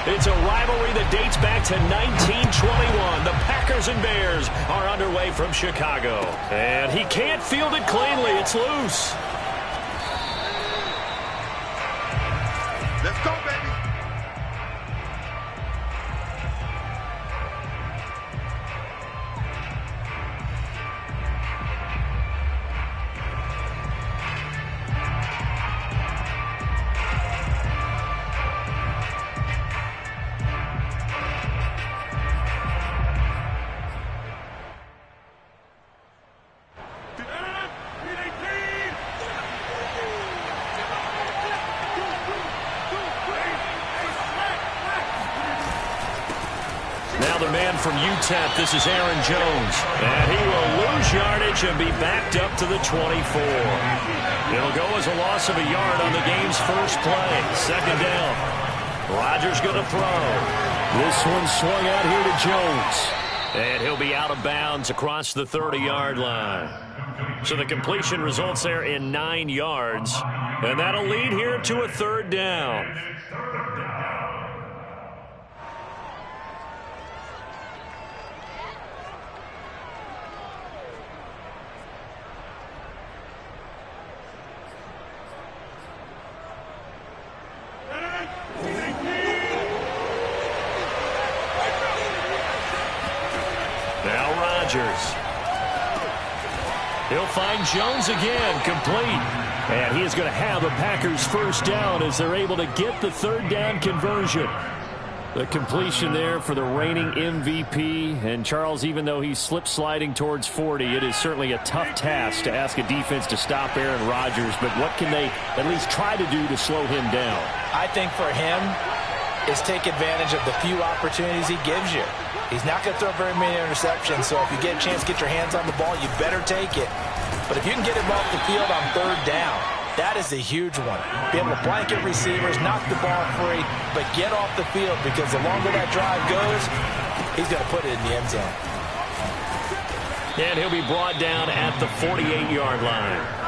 It's a rivalry that dates back to 1921. The Packers and Bears are underway from Chicago. And he can't field it cleanly. It's loose. Let's go, baby. Now the man from UTEP, this is Aaron Jones. And he will lose yardage and be backed up to the 24. It'll go as a loss of a yard on the game's first play. Second down. Rodgers going to throw. This one swung out here to Jones. And he'll be out of bounds across the 30-yard line. So the completion results there in 9 yards. And that'll lead here to a third down. Now Rodgers. He'll find Jones again, complete. And he is going to have the Packers first down as they're able to get the third down conversion. The completion there for the reigning MVP. And Charles, even though he's slip-sliding towards 40, it is certainly a tough task to ask a defense to stop Aaron Rodgers. But what can they at least try to do to slow him down? I think for him is take advantage of the few opportunities he gives you. He's not going to throw very many interceptions, so if you get a chance to get your hands on the ball, you better take it. But if you can get him off the field on third down, that is a huge one. Be able to blanket receivers, knock the ball free, but get off the field, because the longer that drive goes, he's going to put it in the end zone. And he'll be brought down at the 48-yard line.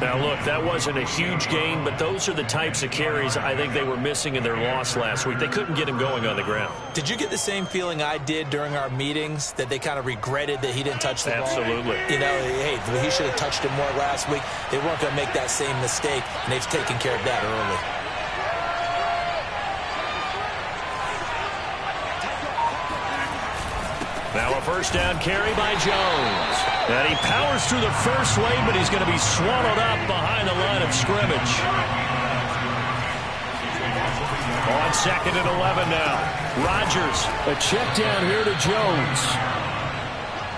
Now, look, that wasn't a huge gain, but those are the types of carries I think they were missing in their loss last week. They couldn't get him going on the ground. Did you get the same feeling I did during our meetings, that they kind of regretted that he didn't touch the ball? Absolutely. You know, hey, he should have touched it more last week. They weren't going to make that same mistake, and they've taken care of that early. Now a first down carry by Jones. And he powers through the first lane, but he's going to be swallowed up behind the line of scrimmage. On second and 11 now. Rodgers, a check down here to Jones.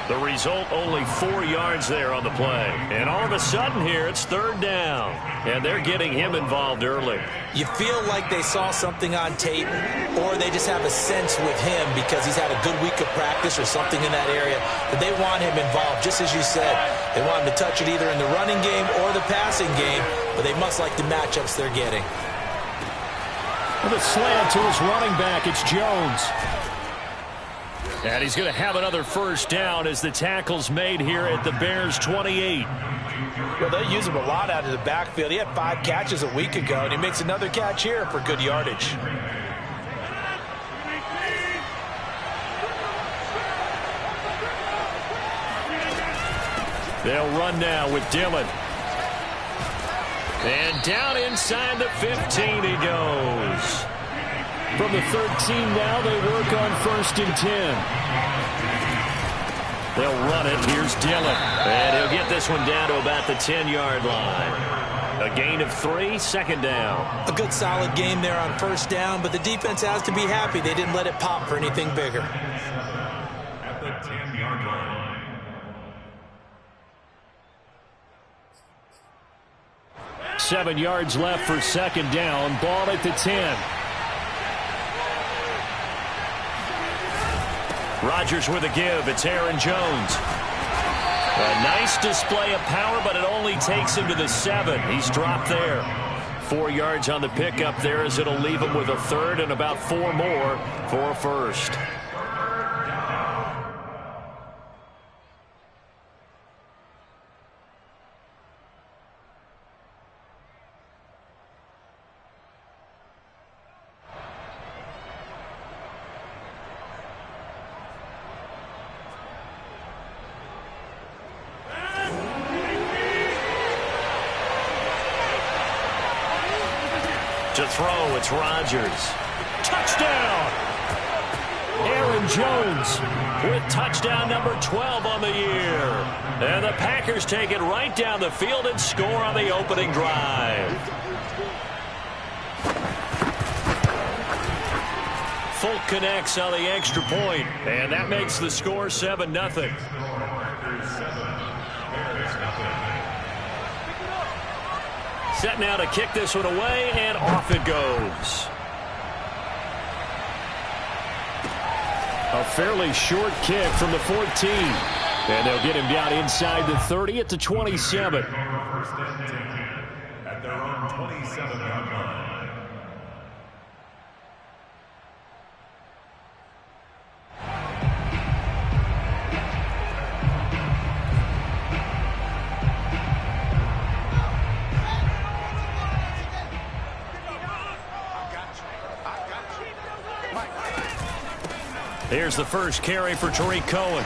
The result, only 4 yards there on the play. And all of a sudden here, it's third down. And they're getting him involved early. You feel like they saw something on tape, or they just have a sense with him because he's had a good week of practice or something in that area, that they want him involved, just as you said. They want him to touch it either in the running game or the passing game, but they must like the matchups they're getting. With a slant to his running back, it's Jones. And he's going to have another first down as the tackle's made here at the Bears' 28. Well, they use him a lot out of the backfield. He had 5 catches a week ago, and he makes another catch here for good yardage. They'll run now with Dillon. And down inside the 15 he goes. From the 13 now, they work on first and 10. They'll run it. Here's Dillon. And he'll get this one down to about the 10-yard line. A gain of 3, second down. A good solid game there on first down, but the defense has to be happy they didn't let it pop for anything bigger. At the 10-yard line. Seven yards left for second down. Ball at the 10. Rodgers with a give. It's Aaron Jones. A nice display of power, but it only takes him to the 7. He's dropped there. 4 yards on the pickup there, as it'll leave him with a third and about 4 more for a first. To throw, it's Rodgers. Touchdown! Aaron Jones with touchdown number 12 on the year. And the Packers take it right down the field and score on the opening drive. Folk connects on the extra point, and that makes the score 7-0. Set now to kick this one away, and off it goes. A fairly short kick from the 14. And they'll get him down inside the 30 at the 27. At their own 27-yard line. Here's the first carry for Tariq Cohen.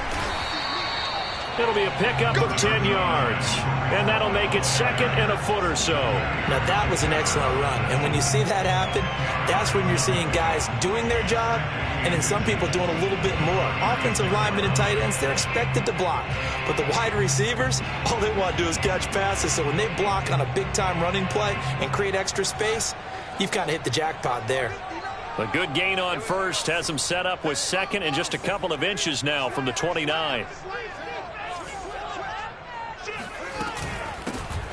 It'll be a pickup of 10 yards. And that'll make it second and a foot or so. Now, that was an excellent run. And when you see that happen, that's when you're seeing guys doing their job and then some people doing a little bit more. Offensive linemen and tight ends, they're expected to block. But the wide receivers, all they want to do is catch passes. So when they block on a big-time running play and create extra space, you've kind of hit the jackpot there. A good gain on first has him set up with second and just a couple of inches now from the 29.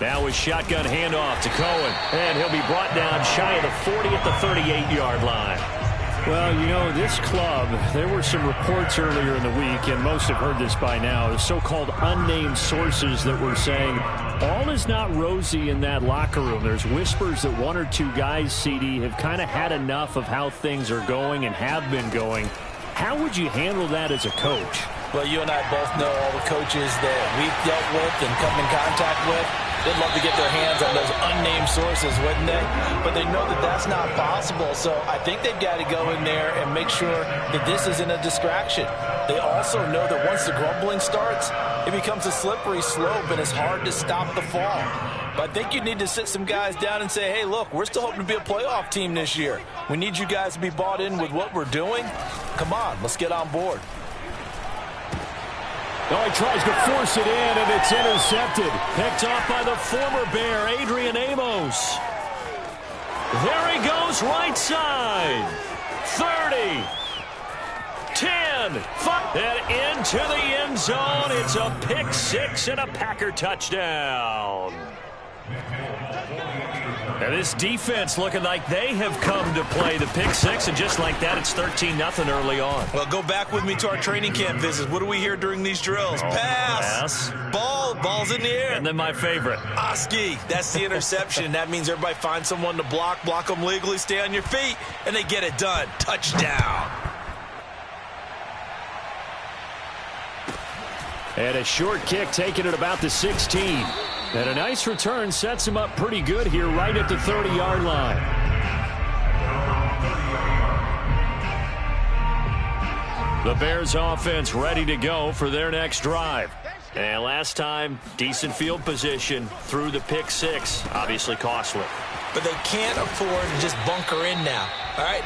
Now with shotgun handoff to Cohen. And he'll be brought down shy of the 40 at the 38-yard line. Well, you know, this club, there were some reports earlier in the week, and most have heard this by now, the so-called unnamed sources that were saying all is not rosy in that locker room. There's whispers that one or two guys, CD, have kind of had enough of how things are going and have been going. How would you handle that as a coach? Well, you and I both know all the coaches that we've dealt with and come in contact with. They'd love to get their hands on those unnamed sources, wouldn't they? But they know that that's not possible, so I think they've got to go in there and make sure that this isn't a distraction. They also know that once the grumbling starts, it becomes a slippery slope, and it's hard to stop the fall. But I think you need to sit some guys down and say, hey, look, we're still hoping to be a playoff team this year. We need you guys to be bought in with what we're doing. Come on, let's get on board. Oh, he tries to force it in, and it's intercepted. Picked off by the former Bear, Adrian Amos. There he goes, right side. 30. 10. 5. And into the end zone. It's a pick six and a Packer touchdown. And this defense looking like they have come to play the pick six, and just like that, it's 13-0 early on. Well, go back with me to our training camp visits. What do we hear during these drills? Pass. Ball's in the air. And then my favorite. Oski, that's the interception. That means everybody finds someone to block them legally, stay on your feet, and they get it done. Touchdown. And a short kick taken at about the 16. And a nice return sets him up pretty good here right at the 30-yard line. The Bears offense ready to go for their next drive. And last time, decent field position through the pick six. Obviously costly. But they can't afford to just bunker in now. All right,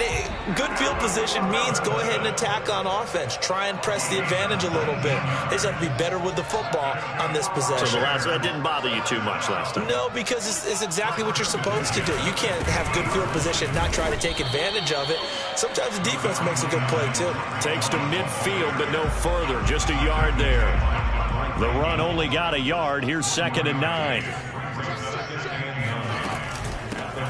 good field position means go ahead and attack on offense. Try and press the advantage a little bit. They just have to be better with the football on this possession. So that didn't bother you too much last time? No, because it's exactly what you're supposed to do. You can't have good field position, not try to take advantage of it. Sometimes the defense makes a good play, too. Takes to midfield, but no further. Just a yard there. The run only got a yard. Here's 2nd and 9.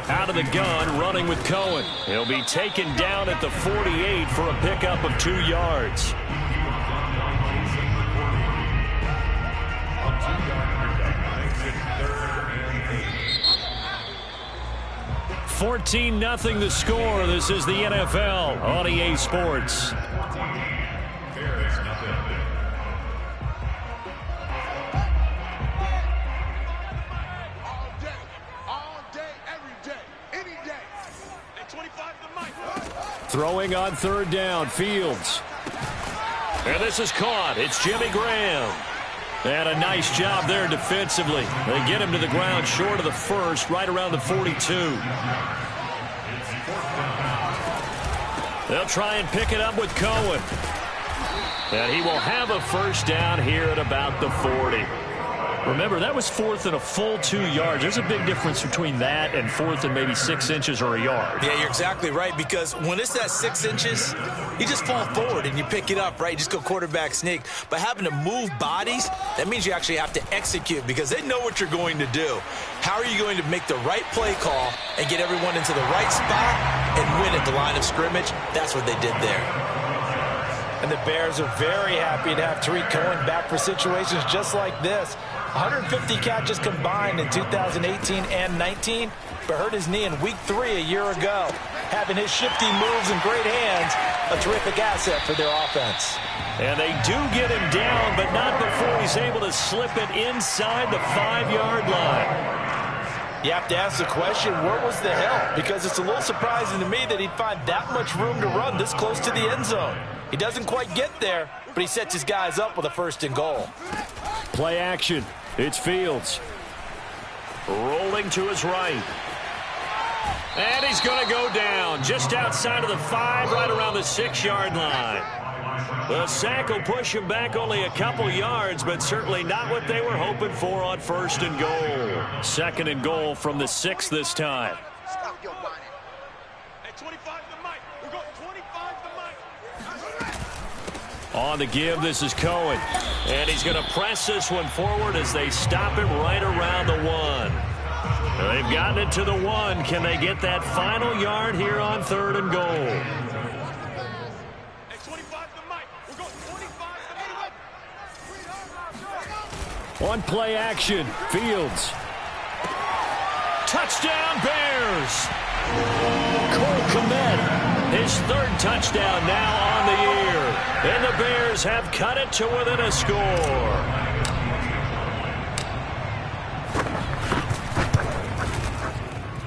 Out of the gun, running with Cohen. He'll be taken down at the 48 for a pickup of 2 yards. $14-0 the score. This is the NFL on EA Sports. Throwing on 3rd down, Fields. And this is caught. It's Jimmy Graham. And a nice job there defensively. They get him to the ground short of the first, right around the 42. They'll try and pick it up with Cohen. And he will have a first down here at about the 40. Remember, that was fourth and a full 2 yards. There's a big difference between that and fourth and maybe 6 inches or a yard. Yeah, you're exactly right, because when it's that 6 inches, you just fall forward and you pick it up, right? You just go quarterback sneak. But having to move bodies, that means you actually have to execute because they know what you're going to do. How are you going to make the right play call and get everyone into the right spot and win at the line of scrimmage? That's what they did there. And the Bears are very happy to have Tariq Cohen back for situations just like this. 150 catches combined in 2018 and 19, but hurt his knee in week 3 a year ago. Having his shifty moves and great hands, a terrific asset for their offense. And they do get him down, but not before he's able to slip it inside the 5-yard line. You have to ask the question, where was the help? Because it's a little surprising to me that he'd find that much room to run this close to the end zone. He doesn't quite get there, but he sets his guys up with a 1st and goal. Play action. It's Fields. Rolling to his right. And he's going to go down just outside of the 5, right around the 6-yard line. The sack will push him back only a couple yards, but certainly not what they were hoping for on 1st and goal. 2nd and goal from the 6 this time. Stop your whining. Hey, 25 to Mike. We're going 25 to Mike. On the give, this is Cohen. And he's going to press this one forward as they stop him right around the 1. They've gotten it to the 1. Can they get that final yard here on 3rd and goal? Hey, 25 to Mike. We're going 25 to Mike. One play action. Fields. Touchdown, Bears. Cole Kmet, his 3rd touchdown now on the year. And the Bears have cut it to within a score.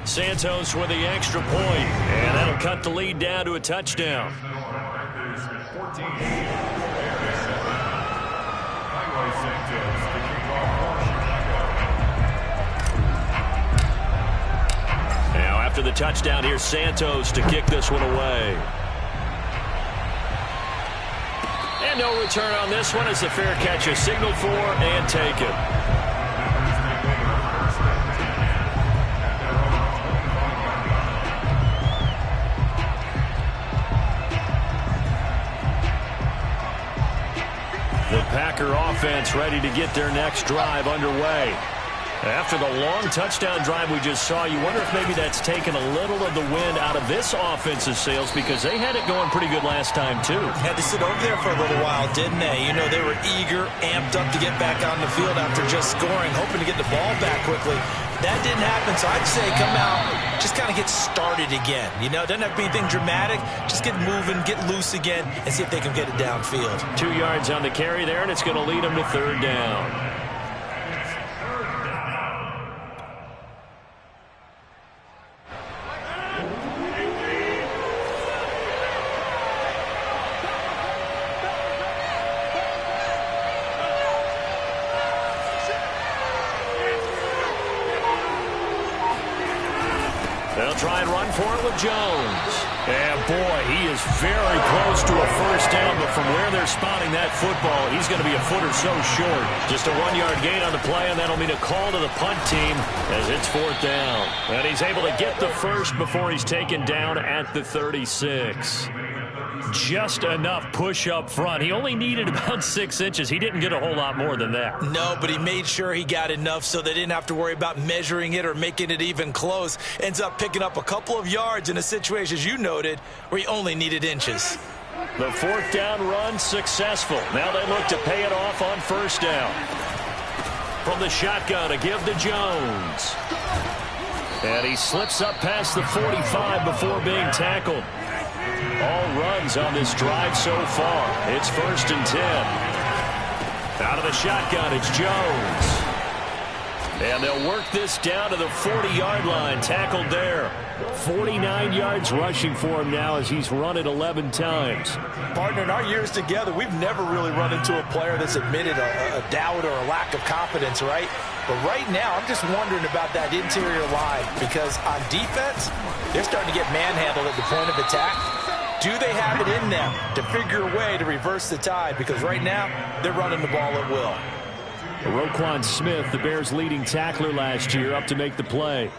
Santos with the extra point, and that'll cut the lead down to a touchdown. Now after the touchdown, here's Santos to kick this one away. And no return on this one as the fair catch is signaled for and taken. The Packer offense ready to get their next drive underway. After the long touchdown drive we just saw, you wonder if maybe that's taken a little of the wind out of this offense's sails because they had it going pretty good last time, too. Had to sit over there for a little while, didn't they? You know, they were eager, amped up to get back on the field after just scoring, hoping to get the ball back quickly. That didn't happen, so I'd say come out, just kind of get started again. You know, it doesn't have to be anything dramatic. Just get moving, get loose again, and see if they can get it downfield. 2 yards on the carry there, and it's going to lead them to 3rd down. They'll try and run for it with Jones. And boy, he is very close to a first down, but from where they're spotting that football, he's going to be a foot or so short. Just a 1-yard gain on the play, and that'll mean a call to the punt team as it's 4th down. And he's able to get the first before he's taken down at the 36. Just enough push up front. He only needed about 6 inches. He didn't get a whole lot more than that. No, but he made sure he got enough so they didn't have to worry about measuring it or making it even close. Ends up picking up a couple of yards in a situation, as you noted, where he only needed inches. The 4th down run successful. Now they look to pay it off on 1st down. From the shotgun, a give to Jones. And he slips up past the 45 before being tackled. All runs on this drive so far. It's 1st and 10. Out of the shotgun, it's Jones. And they'll work this down to the 40-yard line. Tackled there. 49 yards rushing for him now as he's run it 11 times. Partner, in our years together, we've never really run into a player that's admitted a doubt or a lack of confidence, right? But right now, I'm just wondering about that interior line because on defense, they're starting to get manhandled at the point of attack. Do they have it in them to figure a way to reverse the tide? Because right now, they're running the ball at will. Roquan Smith, the Bears' leading tackler last year, up to make the play.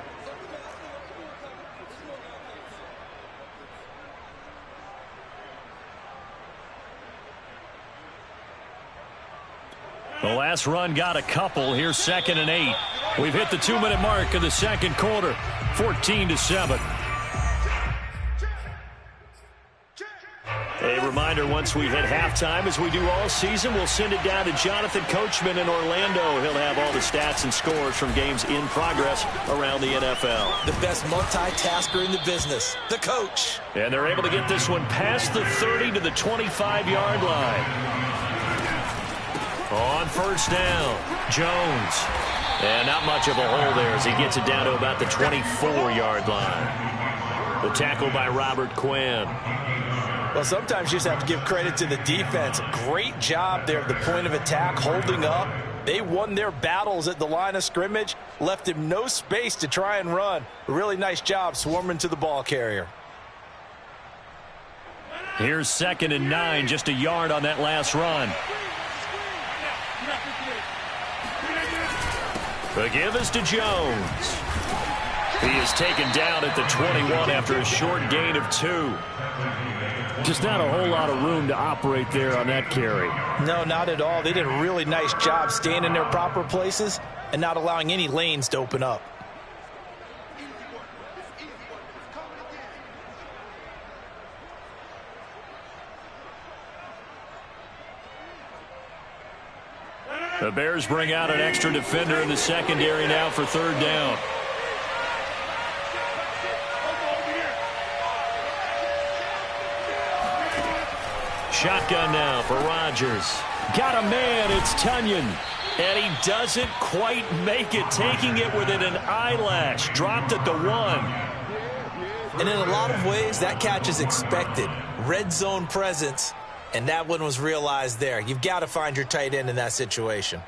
The last run got a couple. Here's 2nd and 8. We've hit the 2-minute mark of the second quarter. 14-7. A reminder, once we hit halftime, as we do all season, we'll send it down to Jonathan Coachman in Orlando. He'll have all the stats and scores from games in progress around the NFL. The best multitasker in the business, the coach. And they're able to get this one past the 30 to the 25-yard line. On first down, Jones. And not much of a hole there as he gets it down to about the 24-yard line. The tackle by Robert Quinn. Well, sometimes you just have to give credit to the defense. Great job there at the point of attack, holding up. They won their battles at the line of scrimmage, left him no space to try and run. A really nice job swarming to the ball carrier. Here's 2nd and 9, just a yard on that last run. The give is to Jones. He is taken down at the 21 after a short gain of 2. Just not a whole lot of room to operate there on that carry. No, not at all. They did a really nice job staying in their proper places and not allowing any lanes to open up. The Bears bring out an extra defender in the secondary now for 3rd down. Shotgun now for Rodgers. Got a man, it's Tunyon. And he doesn't quite make it, taking it within an eyelash. Dropped at the 1. And in a lot of ways, that catch is expected. Red zone presence, and that one was realized there. You've got to find your tight end in that situation.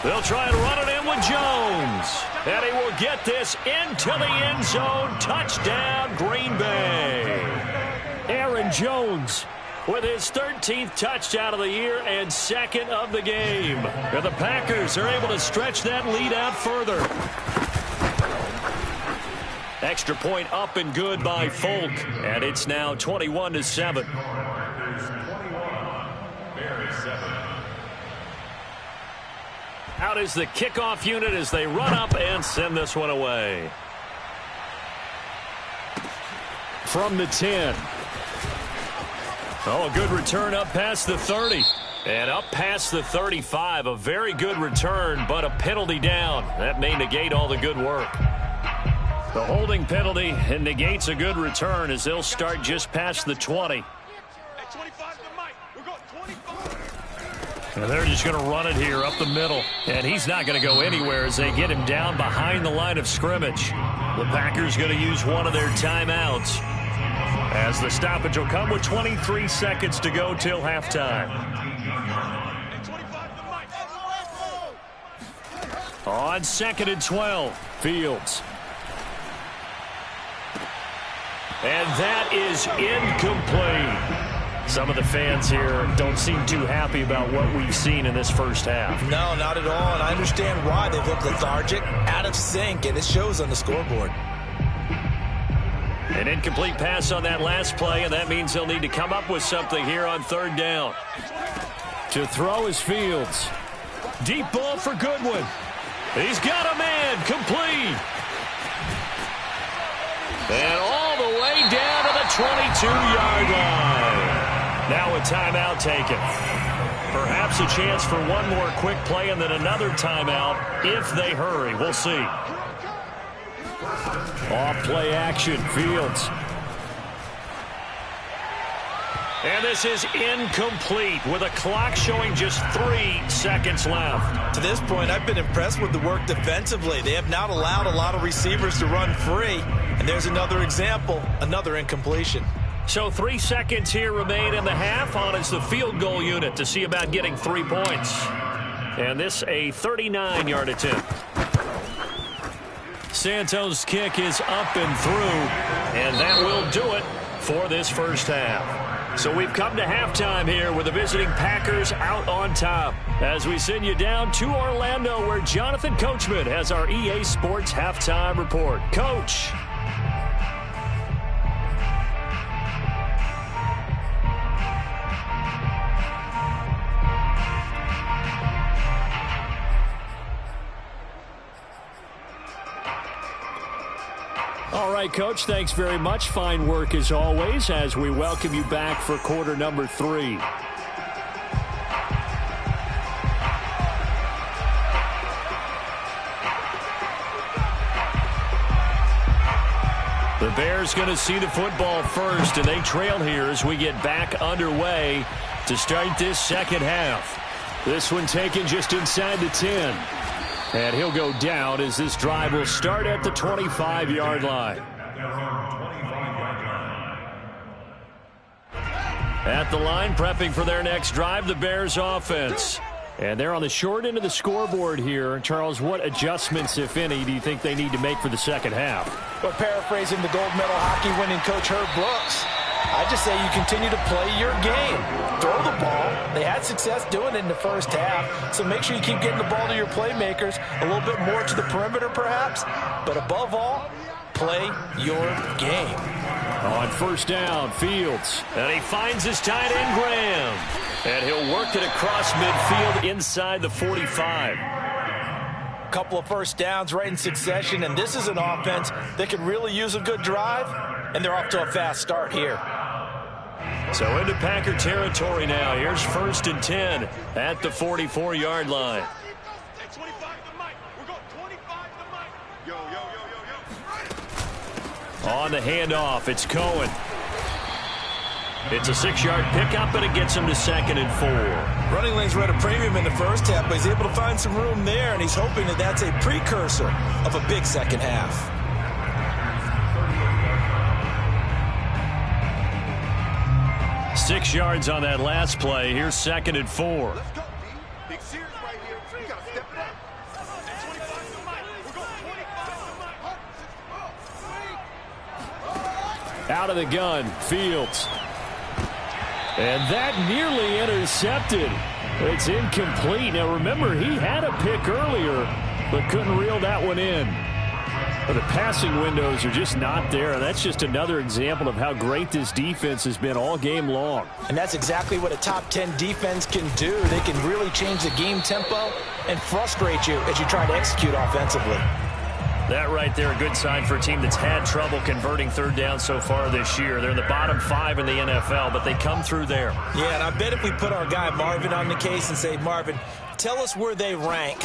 They'll try and run it in with Jones. And he will get this into the end zone. Touchdown, Green Bay. Aaron Jones with his 13th touchdown of the year and 2nd of the game. And the Packers are able to stretch that lead out further. Extra point up and good by Folk. And it's now 21-7. Out is the kickoff unit as they run up and send this one away. From the 10. Oh, a good return up past the 30. And up past the 35. A very good return, but a penalty down. That may negate all the good work. The holding penalty negates a good return as they'll start just past the 20. And they're just going to run it here up the middle. And he's not going to go anywhere as they get him down behind the line of scrimmage. The Packers going to use one of their timeouts, as the stoppage will come with 23 seconds to go till halftime. On 2nd and 12, Fields. And that is incomplete. Some of the fans here don't seem too happy about what we've seen in this first half. No, not at all, and I understand why. They've looked lethargic, out of sync, and it shows on the scoreboard. An incomplete pass on that last play, and that means they'll need to come up with something here on 3rd down. To throw is Fields. Deep ball for Goodwin. He's got a man, complete. And all the way down to the 22-yard line. Now a timeout taken. Perhaps a chance for one more quick play and then another timeout if they hurry. We'll see. Off play action, Fields. And this is incomplete with a clock showing just 3 seconds left. To this point, I've been impressed with the work defensively. They have not allowed a lot of receivers to run free. And there's another example, another incompletion. So 3 seconds here remain in the half. On is the field goal unit to see about getting 3 points. And this a 39-yard attempt. Santos' kick is up and through. And that will do it for this first half. So we've come to halftime here with the visiting Packers out on top. As we send you down to Orlando, where Jonathan Coachman has our EA Sports halftime report. Coach. All right, Coach, thanks very much. Fine work as always as we welcome you back for quarter number 3. The Bears going to see the football first, and they trail here as we get back underway to start this second half. This one taken just inside the 10. And he'll go down as this drive will start at the 25-yard line. At the line, prepping for their next drive, the Bears offense. And they're on the short end of the scoreboard here. Charles, what adjustments, if any, do you think they need to make for the second half? Well, paraphrasing the gold medal hockey winning coach Herb Brooks, I just say you continue to play your game. Throw the ball. They had success doing it in the first half, so make sure you keep getting the ball to your playmakers, a little bit more to the perimeter perhaps, but above all, play your game. On first down, Fields. And he finds his tight end, Graham. And he'll work it across midfield inside the 45. Couple of first downs right in succession, and this is an offense that could really use a good drive, and they're off to a fast start here. So into Packer territory now. Here's 1st and 10 at the 44-yard line. On the handoff, it's Cohen. It's a 6-yard pickup, and it gets him to 2nd and 4. Running lanes were at a premium in the first half, but he's able to find some room there, and he's hoping that that's a precursor of a big second half. Six yards on that last play. Here's 2nd and 4. Let's go, D. Big series right here. We got to step it up. At 25 to Mike. We're going 25 to Mike. Out of the gun, Fields. And that nearly intercepted. It's incomplete. Now, remember, he had a pick earlier, but couldn't reel that one in. But the passing windows are just not there. That's just another example of how great this defense has been all game long. And that's exactly what a top 10 defense can do. They can really change the game tempo and frustrate you as you try to execute offensively. That right there, a good sign for a team that's had trouble converting third down so far this year. They're in the bottom 5 in the NFL, but they come through there. Yeah, and I bet if we put our guy Marvin on the case and say, Marvin, tell us where they rank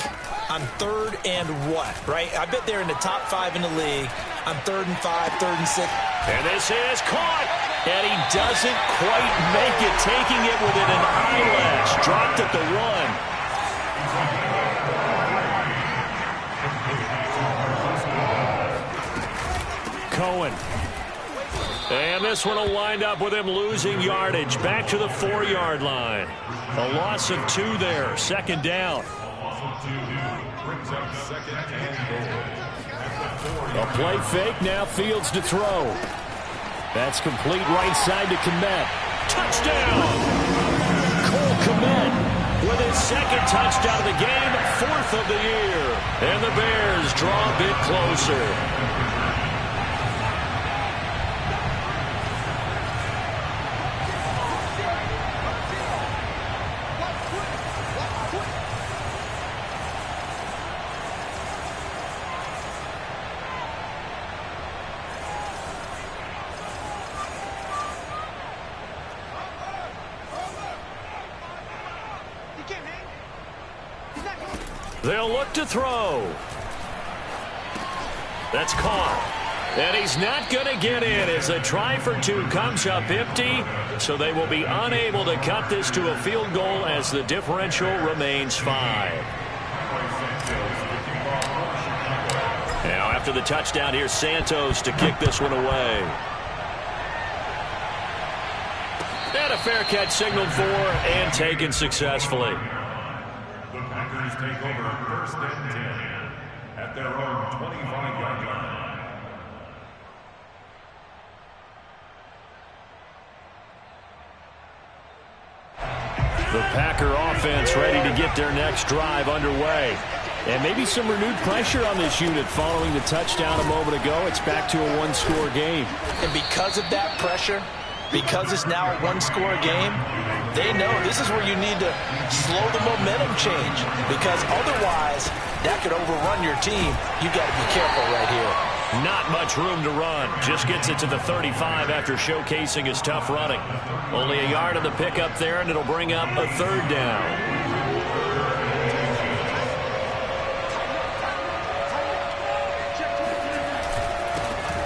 on 3rd and what, right? I bet they're in the top 5 in the league on 3rd and 5, 3rd and 6. And this is caught, and he doesn't quite make it, taking it within an eyelash. Dropped at the 1. Cohen. And this one will wind up with him losing yardage. Back to the 4-yard line. A loss of 2 there. 2nd down. A play fake. Now Fields to throw. That's complete right side to Kmet. Touchdown! Cole Kmet with his 2nd touchdown of the game. 4th of the year. And the Bears draw a bit closer. They'll look to throw. That's caught. And he's not going to get in as a try for two comes up empty. So they will be unable to cut this to a field goal as the differential remains 5. Now after the touchdown, here's Santos to kick this one away. And a fair catch signaled for and taken successfully. The Packers take over 1st and 10 at their own 25-yard line. The Packer offense ready to get their next drive underway. And maybe some renewed pressure on this unit following the touchdown a moment ago. It's back to a one-score game. And because of that pressure, because it's now a one-score game, they know this is where you need to slow the momentum change. Because otherwise, that could overrun your team. You got to be careful right here. Not much room to run. Just gets it to the 35 after showcasing his tough running. Only a yard of the pickup there, and it'll bring up a 3rd down.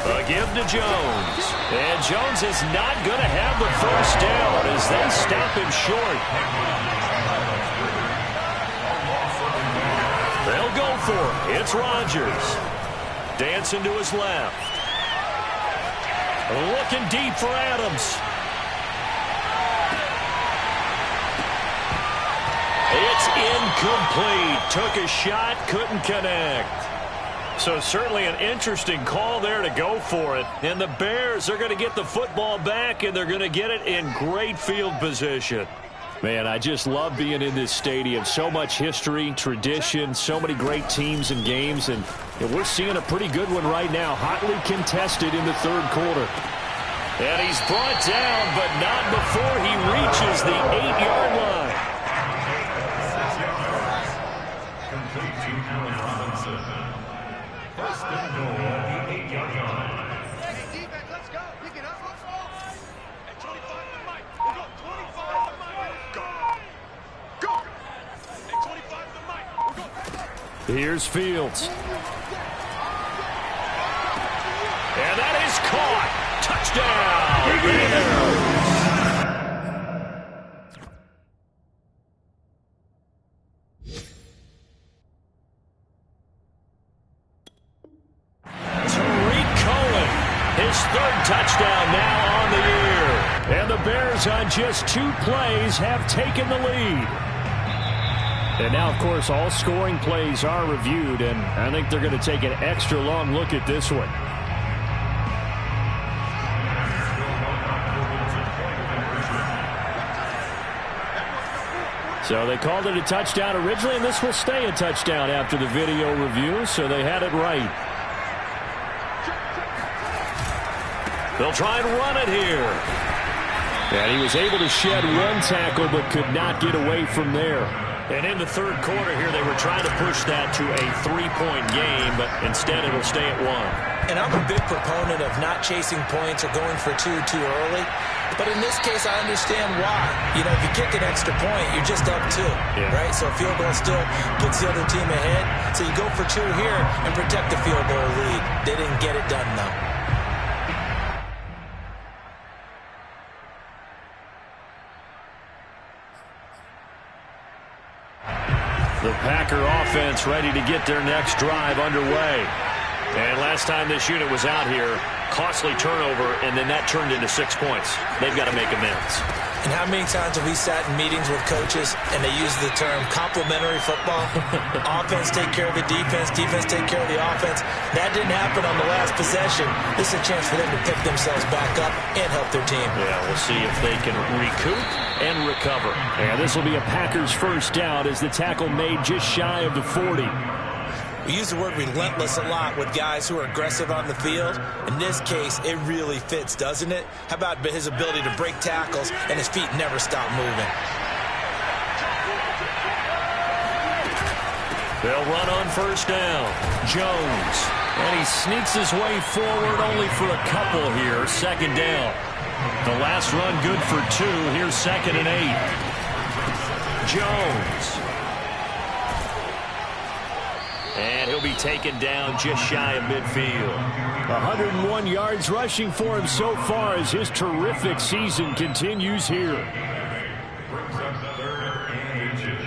A give to Jones. And Jones is not going to have the first down as they stop him short. They'll go for it. It's Rodgers. Dancing to his left. Looking deep for Adams. It's incomplete. Took a shot, couldn't connect. So certainly an interesting call there to go for it. And the Bears are going to get the football back, and they're going to get it in great field position. Man, I just love being in this stadium. So much history, tradition, so many great teams and games, and we're seeing a pretty good one right now, hotly contested in the 3rd quarter. And he's brought down, but not before he reaches the 8-yard line. Complete to Allen Robinson. 1st and goal at the 8-yard line. Hey, defense, let's go. Pick it up. At 25 to Mike. We'll go 25 to Mike. Go. Go. At 25 to Mike. We'll go. Here's Fields. And that is caught. Touchdown. Bears. His 3rd touchdown now on the year. And the Bears on just 2 plays have taken the lead. And now, of course, all scoring plays are reviewed, and I think they're going to take an extra long look at this one. So they called it a touchdown originally, and this will stay a touchdown after the video review, so they had it right. They'll try and run it here. And he was able to shed 1 tackle but could not get away from there. And in the 3rd quarter here, they were trying to push that to a 3-point game, but instead it'll stay at 1. And I'm a big proponent of not chasing points or going for 2 too early. But in this case, I understand why. You know, if you kick an extra point, you're just up 2, right? So a field goal still gets the other team ahead. So you go for 2 here and protect the field goal lead. They didn't get it done, though. The Packer offense ready to get their next drive underway. And last time this unit was out here, costly turnover, and then that turned into 6 points. They've got to make amends. And how many times have we sat in meetings with coaches and they use the term complementary football? Offense take care of the defense, defense take care of the offense. That didn't happen on the last possession. This is a chance for them to pick themselves back up and help their team. Yeah, we'll see if they can recoup and recover. And this will be a Packers 1st down as the tackle made just shy of the 40. We use the word relentless a lot with guys who are aggressive on the field. In this case, it really fits, doesn't it? How about his ability to break tackles and his feet never stop moving? They'll run on 1st down. Jones. And he sneaks his way forward only for a couple here. 2nd down. The last run good for 2. Here's 2nd and 8. Jones. And he'll be taken down just shy of midfield. 101 yards rushing for him so far as his terrific season continues here. Brings up 3rd and inches.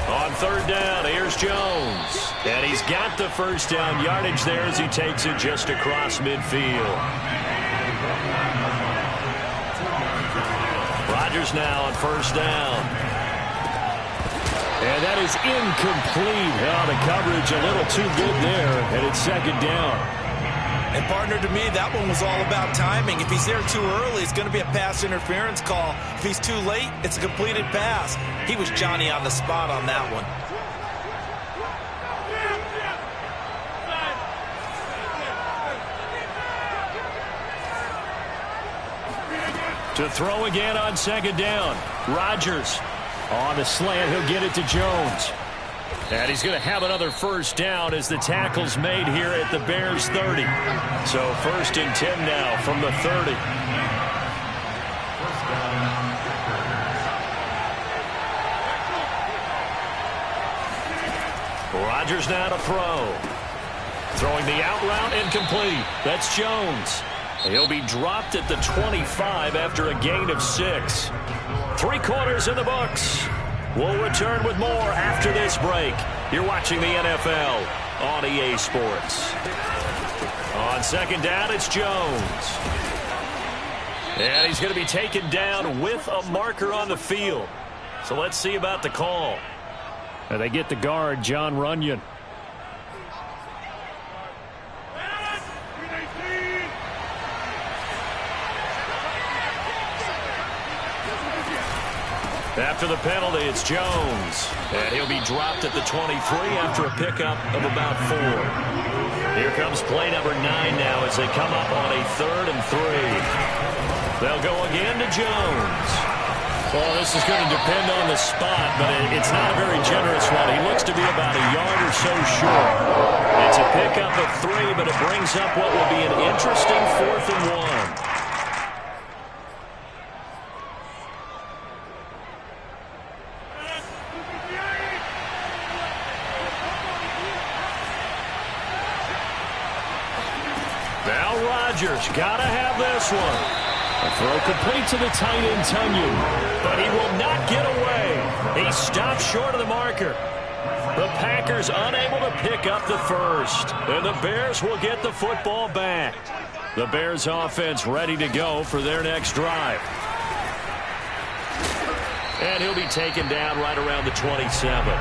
On 3rd down, here's Jones. And he's got the first down yardage there as he takes it just across midfield. Rodgers now on 1st down. And that is incomplete. Oh, the coverage a little too good there, and it's 2nd down. And, partner, to me, that one was all about timing. If he's there too early, it's going to be a pass interference call. If he's too late, it's a completed pass. He was Johnny on the spot on that one. To throw again on 2nd down. Rodgers on the slant. He'll get it to Jones. And he's going to have another first down as the tackle's made here at the Bears 30. So 1st and 10 now from the 30. Rodgers now to throw. Throwing the out route incomplete. That's Jones. He'll be dropped at the 25 after a gain of 6. 3 quarters in the books. We'll return with more after this break. You're watching the NFL on EA Sports. On 2nd down, it's Jones. And he's going to be taken down with a marker on the field. So let's see about the call. And they get the guard, John Runyon. After the penalty, it's Jones. And he'll be dropped at the 23 after a pickup of about 4. Here comes play number 9 now as they come up on a 3rd and 3. They'll go again to Jones. Well, this is going to depend on the spot, but it's not a very generous one. He looks to be about a yard or so short. It's a pickup of 3, but it brings up what will be an interesting 4th and 1. Rodgers gotta have this one. A throw complete to the tight end, Tunyon. But he will not get away. He stopped short of the marker. The Packers unable to pick up the first. And the Bears will get the football back. The Bears offense ready to go for their next drive. And he'll be taken down right around the 27.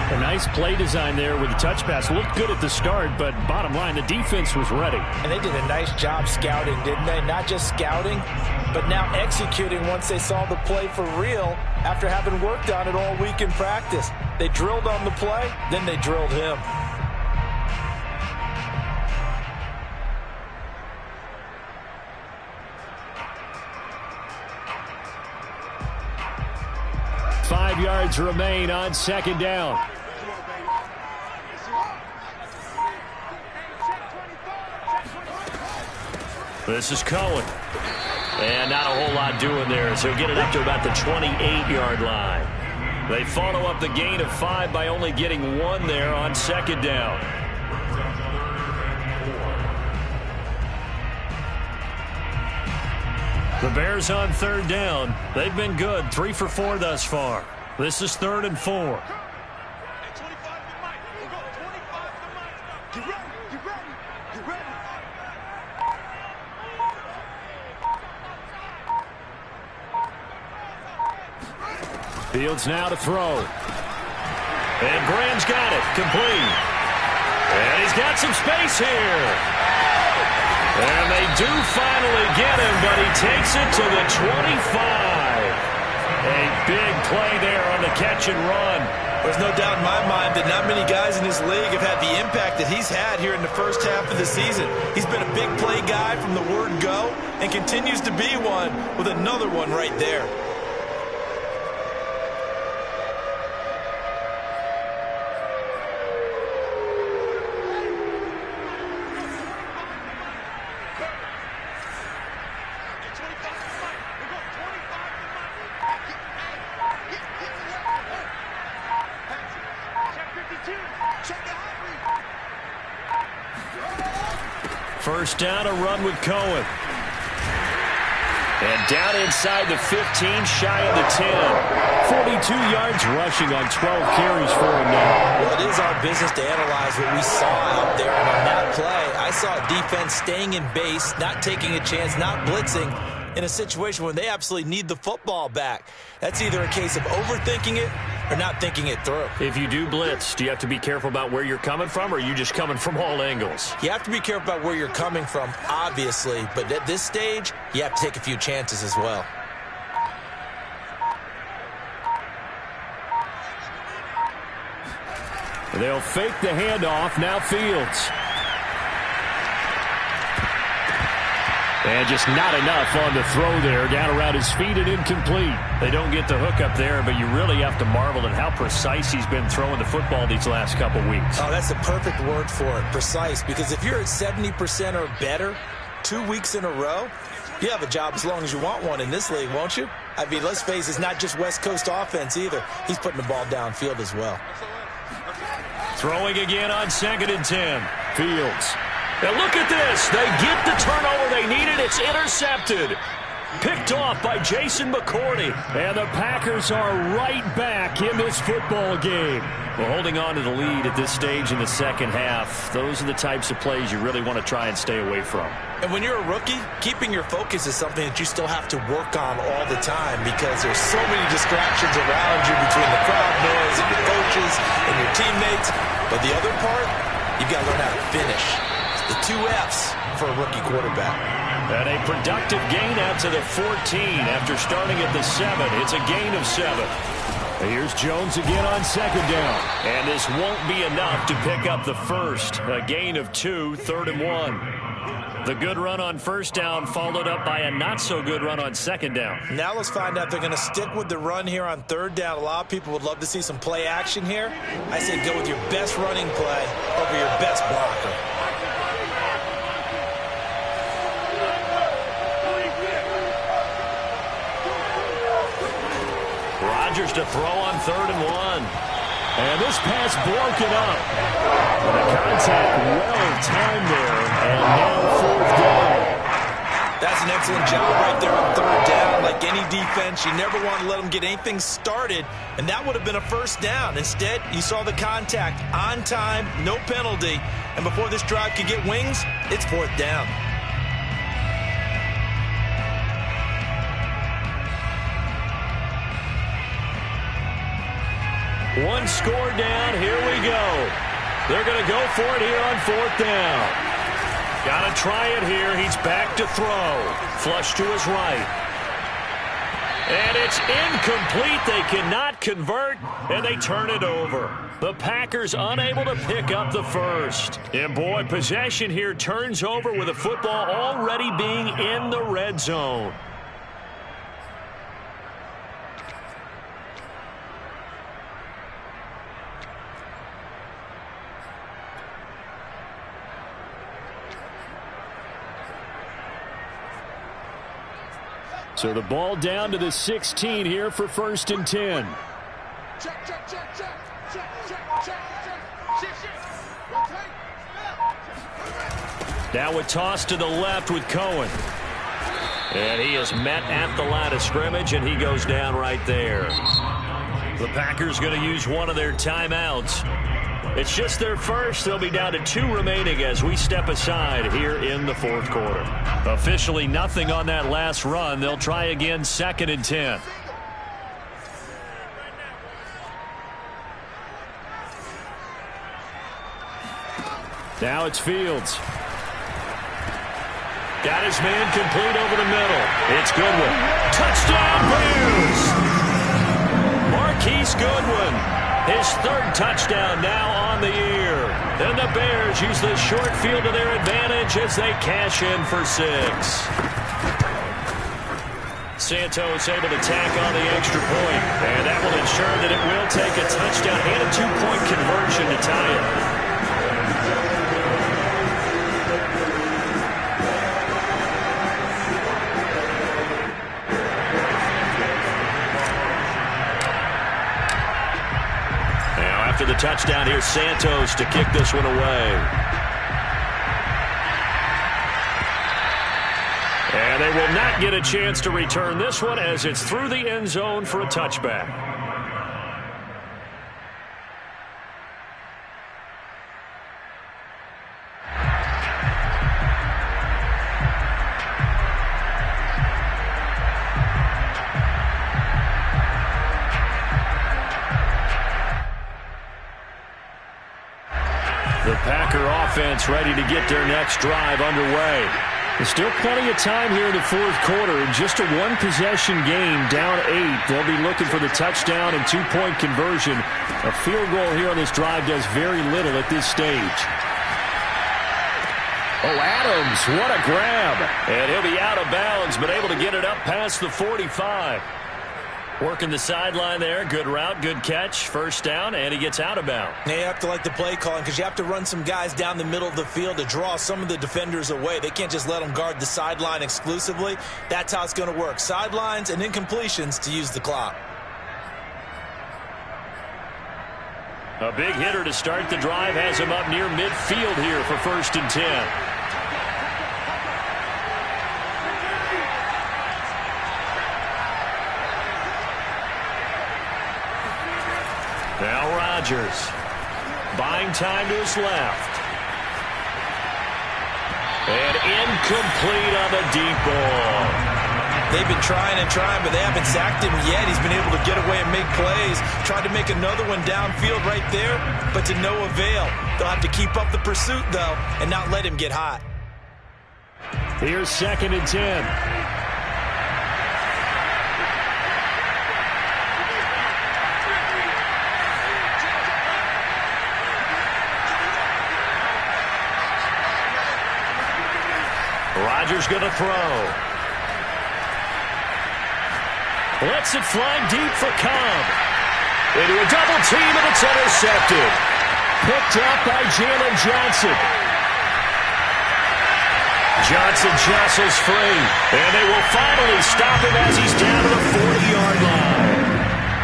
A nice play design there with the touch pass. Looked good at the start, but bottom line, the defense was ready. And they did a nice job scouting, didn't they? Not just scouting, but now executing once they saw the play for real after having worked on it all week in practice. They drilled on the play, then they drilled him. Five yards remain on 2nd down. This is Cohen. And not a whole lot doing there, so he'll get it up to about the 28-yard line. They follow up the gain of 5 by only getting 1 there on 2nd down. The Bears on 3rd down. They've been good, 3 for 4 thus far. This is 3rd and 4. Fields now to throw. And Graham's got it, complete. And he's got some space here. And they do finally get him, but he takes it to the 25. A big play there on the catch and run. There's no doubt in my mind that not many guys in this league have had the impact that he's had here in the first half of the season. He's been a big play guy from the word go and continues to be one with another one right there. First down, a run with Cohen. And down inside the 15, shy of the 10. 42 yards rushing on 12 carries for him now. Well, it is our business to analyze what we saw out there. And on that play, I saw a defense staying in base, not taking a chance, not blitzing in a situation where they absolutely need the football back. That's either a case of overthinking it or not thinking it through. If you do blitz, do you have to be careful about where you're coming from, or are you just coming from all angles? You have to be careful about where you're coming from, obviously, but at this stage, you have to take a few chances as well. They'll fake the handoff. Now Fields. And just not enough on the throw there. Down around his feet and incomplete. They don't get the hook up there, but you really have to marvel at how precise he's been throwing the football these last couple weeks. Oh, that's the perfect word for it, precise. Because if you're at 70% or better 2 weeks in a row, you have a job as long as you want one in this league, won't you? I mean, let's face it, it's not just West Coast offense either. He's putting the ball downfield as well. Throwing again on 2nd and 10. Fields. And look at this. They get the turnover they needed. It's intercepted. Picked off by Jason McCourty. And the Packers are right back in this football game. Well, holding on to the lead at this stage in the second half, those are the types of plays you really want to try and stay away from. And when you're a rookie, keeping your focus is something that you still have to work on all the time because there's so many distractions around you between the crowd noise and your coaches and your teammates. But the other part, you've got to learn how to finish. The 2 F's for a rookie quarterback. And a productive gain out to the 14 after starting at the 7. It's a gain of 7. Here's Jones again on 2nd down. And this won't be enough to pick up the first. A gain of 2, 3rd and 1. The good run on 1st down followed up by a not-so-good run on 2nd down. Now let's find out if they're going to stick with the run here on 3rd down. A lot of people would love to see some play action here. I say go with your best running play over your best blocker. Rodgers to throw on 3rd and 1. And this pass broken up. The contact well timed there. And now 4th down. That's an excellent job right there on 3rd down. Like any defense, you never want to let them get anything started. And that would have been a 1st down. Instead, you saw the contact on time, no penalty. And before this drive could get wings, it's 4th down. One score down. Here we go. They're going to go for it here on 4th down. Got to try it here. He's back to throw. Flush to his right. And it's incomplete. They cannot convert, and they turn it over. The Packers unable to pick up the first. And, boy, possession here turns over with the football already being in the red zone. So the ball down to the 16 here for 1st and 10. Check, check, check, check, check, check, check, check. Now a toss to the left with Cohen. And he is met at the line of scrimmage, and he goes down right there. The Packers going to use one of their timeouts. It's just their first. They'll be down to 2 remaining as we step aside here in the 4th quarter. Officially nothing on that last run. They'll try again 2nd and 10. Now it's Fields. Got his man complete over the middle. It's Goodwin. Touchdown Bears! Marquise Goodwin. His 3rd touchdown now on the year. And the Bears use this short field to their advantage as they cash in for 6. Santos able to tack on the extra point. And that will ensure that it will take a touchdown and a 2-point conversion to tie it. After the touchdown, here's Santos to kick this one away. And they will not get a chance to return this one as it's through the end zone for a touchback. The Packer offense ready to get their next drive underway. There's still plenty of time here in the fourth quarter. Just a one-possession game, down 8. They'll be looking for the touchdown and two-point conversion. A field goal here on this drive does very little at this stage. Oh, Adams, what a grab. And he'll be out of bounds, but able to get it up past the 45. Working the sideline there. Good route, good catch. First down, and he gets out of bounds. Now you have to like the play calling because you have to run some guys down the middle of the field to draw some of the defenders away. They can't just let them guard the sideline exclusively. That's how it's going to work. Sidelines and incompletions to use the clock. A big hitter to start the drive has him up near midfield here for 1st and 10. Now Rodgers, buying time to his left. And incomplete on the deep ball. They've been trying and trying, but they haven't sacked him yet. He's been able to get away and make plays. Tried to make another one downfield right there, but to no avail. They'll have to keep up the pursuit, though, and not let him get hot. Here's 2nd and 10. Rodgers going to throw. Lets it fly deep for Cobb. Into a double team, and it's intercepted. Picked up by Jalen Johnson. Johnson jostles free, and they will finally stop him as he's down to the 40-yard line.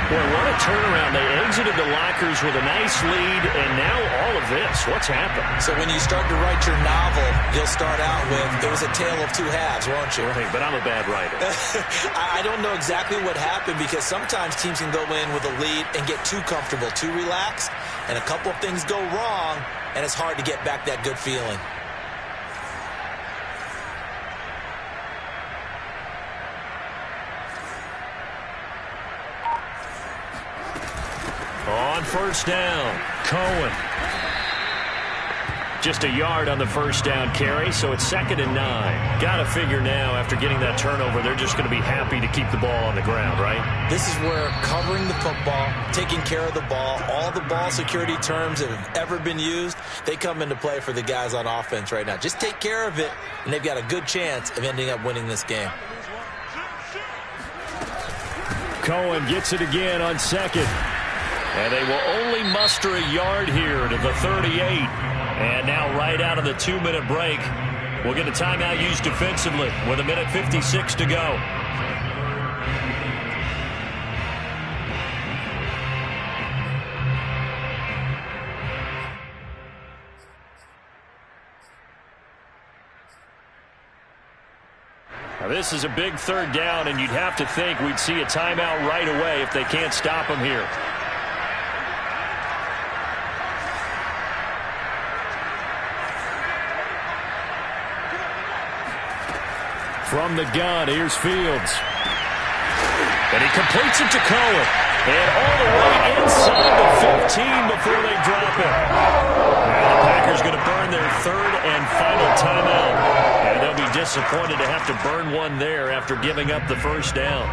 Boy, what a turnaround. They exited the lockers with a nice lead, and now all of this. What's happened? So when you start to write your novel, you'll start out with, it was a tale of two halves, won't you? Right, but I'm a bad writer. I don't know exactly what happened because sometimes teams can go in with a lead and get too comfortable, too relaxed, and a couple of things go wrong, and it's hard to get back that good feeling. On 1st down, Cohen. Just a yard on the 1st down carry, so it's 2nd and 9. Got to figure now, after getting that turnover, they're just going to be happy to keep the ball on the ground, right? This is where covering the football, taking care of the ball, all the ball security terms that have ever been used, they come into play for the guys on offense right now. Just take care of it, and they've got a good chance of ending up winning this game. Cohen gets it again on 2nd. And they will only muster a yard here to the 38. And now right out of the 2-minute break, we'll get a timeout used defensively with 1:56 to go. Now this is a big 3rd down, and you'd have to think we'd see a timeout right away if they can't stop them here. From the gun, here's Fields. And he completes it to Cohen. And all the way inside the 15 before they drop it. And the Packers going to burn their 3rd and final timeout. And they'll be disappointed to have to burn one there after giving up the 1st down.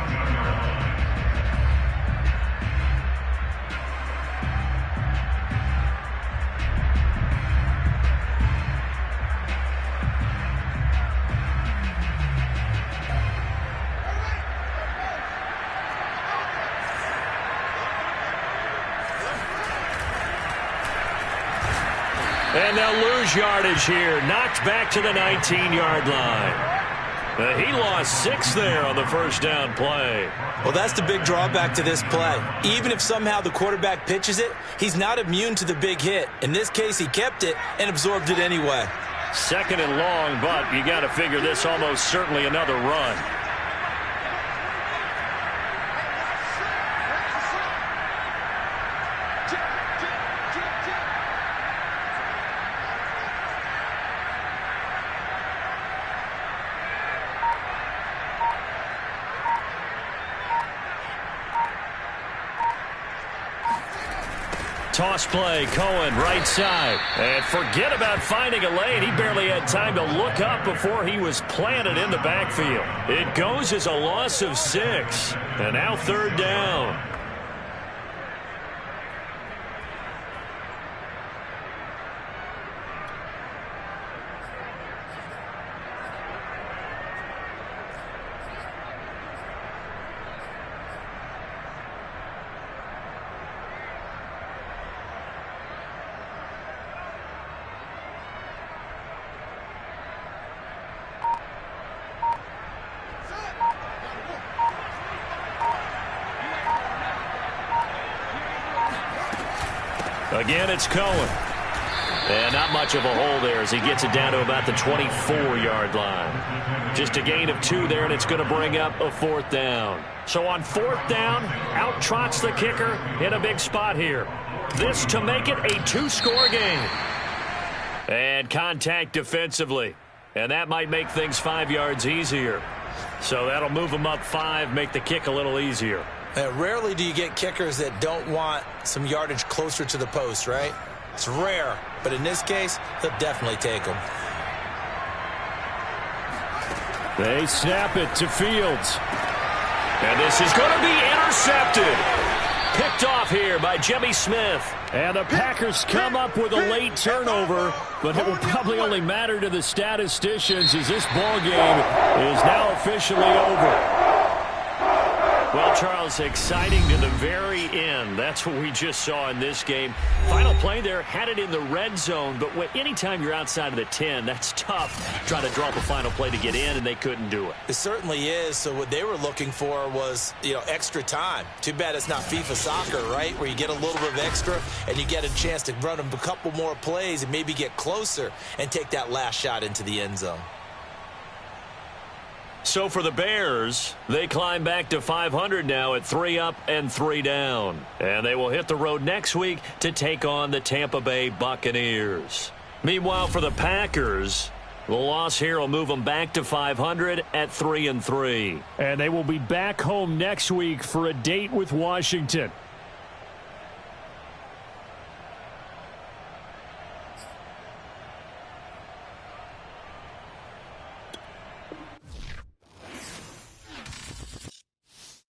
And they'll lose yardage here. Knocked back to the 19-yard line. He lost 6 there on the 1st down play. Well, that's the big drawback to this play. Even if somehow the quarterback pitches it, he's not immune to the big hit. In this case, he kept it and absorbed it anyway. 2nd and long, but you got to figure this almost certainly another run. Toss play, Cohen, right side. And forget about finding a lane. He barely had time to look up before he was planted in the backfield. It goes as a loss of 6. And now 3rd down. Again, it's Cohen. And not much of a hole there as he gets it down to about the 24-yard line. Just a gain of 2 there, and it's going to bring up a 4th down. So on 4th down, out trots the kicker in a big spot here. This to make it a 2-score game. And contact defensively. And that might make things 5 yards easier. So that'll move them up 5, make the kick a little easier. Rarely do you get kickers that don't want some yardage closer to the post, right? It's rare, but in this case, they'll definitely take them. They snap it to Fields. And this is going to be intercepted. Picked off here by Jimmy Smith. And the Packers come up with a late turnover, but it will probably only matter to the statisticians as this ball game is now officially over. Well, Charles, exciting to the very end. That's what we just saw in this game. Final play there, had it in the red zone, but anytime you're outside of the 10, that's tough trying to drop a final play to get in, and they couldn't do it. It certainly is. So what they were looking for was, extra time. Too bad it's not FIFA soccer, right, where you get a little bit of extra and you get a chance to run a couple more plays and maybe get closer and take that last shot into the end zone. So for the Bears, they climb back to 500 now at 3 up and 3 down. And they will hit the road next week to take on the Tampa Bay Buccaneers. Meanwhile, for the Packers, the loss here will move them back to 500 at 3 and 3. And they will be back home next week for a date with Washington.